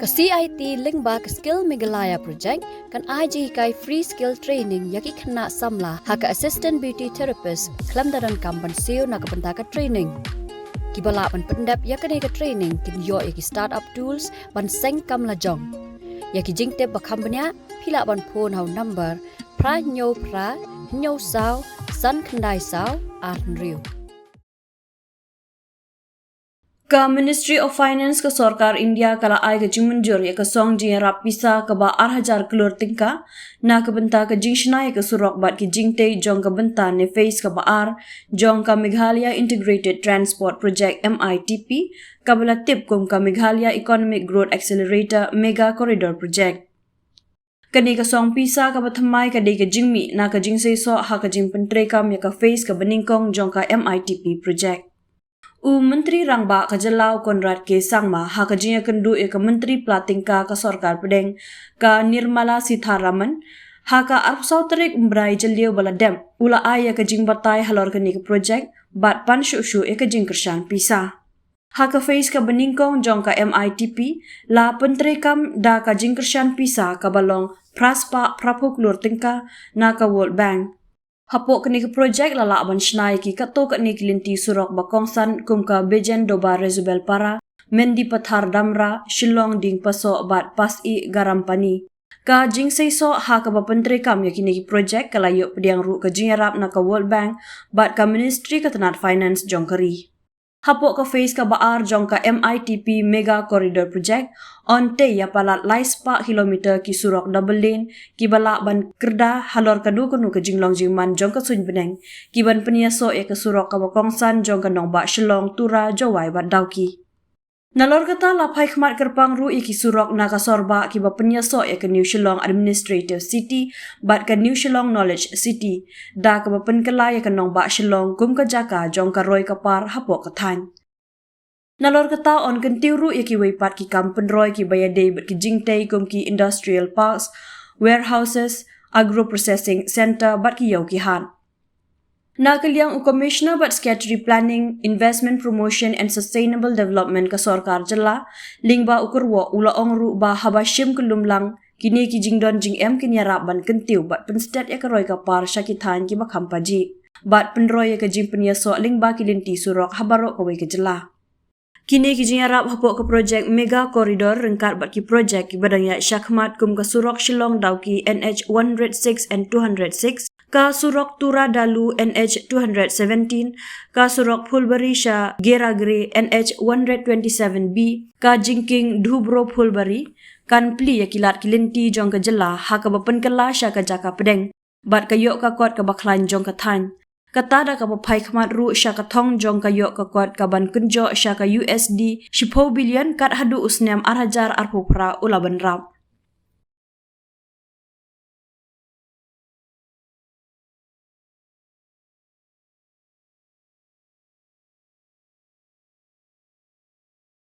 Ke CIT lingba ke skill Meghalaya project kan aji kai free skill training yaki kena samla haka assistant beauty therapist klam daran kampan seo na kapenta ka training. Kibala pan pendap yakane ka training kin yo yaki startup tools ban seng kam la jong. Yaki jingte ba company pila ban phone hau number pra nyo sao san khandai sao riu. Ka Ministry of Finance ka Sorkar India kala ay ka Mynjur ya ka song jing rap pisa ka ba 8,000 klur tingka na ka benta ka jing shna ya ka surok bat ki jingte jong ka benta ne face ka ba jong ka Meghalaya Integrated Transport Project MITP ka bala tip kum ka Meghalaya Economic Growth Accelerator Mega Corridor Project. Kani ka song pisa ka bathamai ka de ka jingmi na ka jing se so ha ka jing pentre kam ya ka face ka beningkong jong ka MITP project. Menteri Rangba ka Jalau Konrad ke Sangma ha ka jinya kendu ya ka Menteri Platingka ka Sorkar Pdeng ka Nirmala Sitharaman ha ka arpsau terik umbrai jeliu bala dem ula ay ya ka jing batai halor ka ni ka project bat pan shu ya ka jing kershan pisa. Ha ka face ka beningkong jong ka MITP la pentre kam da ka jing kershan pisa ka balong praspa prapo klur tingka na ka World Bank. Hapoh kini ke projek lala aban shna ki kato kini kilinti surok bakongsan kum ka bejen doba rezubel para mendi pathar damra shillong ding paso bat pasi garam pani ka jing seiso ha ka bapentre kam ya kini ki projek kalayo pediang ru ka jingarap na ka World Bank bat ka Ministry ka Tanat Finance jongkari. Hapoh ka face ka baar jong ka MITP Mega Corridor Project on te ya palat laispa kilometer ki surok double lane ki bala ban kerda halor kadu kunu ke jinglong jingman jong ka sun beneng ki ban peniaso ya ke surok ka bakongsan jong ka nongba shillong tura jawai bat dauki. Nalor kata lapai khmat kerpang ru iki surok na ka sorba ki ba peniaso ya ke New Shillong Administrative City bat ka New Shillong Knowledge City da ka ba penkela ya ke nongba shillong kum ka jaka jong ka roy ka par hapoh ka than. Nalor kata on kentiu ru ya ki weipat ki kampen roy ki bayade bat ki jingtei kum ki industrial parks, warehouses, agro processing center bat ki yau ki han. Na kaliang Commissioner bat Secretary Planning, Investment Promotion and Sustainable Development ka Sorkar Jala lingba ukurwo ula ongru ba habashim kulumlang kini ki jingdon jing em kinyarap ban kentiu bat penstet ya karoy ka par syakithan ki bakhampaji bat penroy ya ka jing penyaso lingba kilinti surok habaro ka wei ka Jala. Kini ki jingarap hapoh ke projek Mega Corridor rengkat bat ki projek ki badang ya syakmat kum ka surok Shillong Dauki NH 106 and 206 ka surok Tura Dalu NH 217 ka surok Phulbari Sha Geragre NH 127B ka jingking Dhubro Phulbari kan pli ya kilat kilinti jong ka Jala ha ka bapen kala sya ka Jaka Pdeng bat ka yok ka kot ka baklan jong ka than. Kata da ka papai khmat ru sya ka thong jong ka yok ka kot ka ban kunjo sya ka USD 10 billion kat hadu usnem 8,000 arpupra ulaban rap.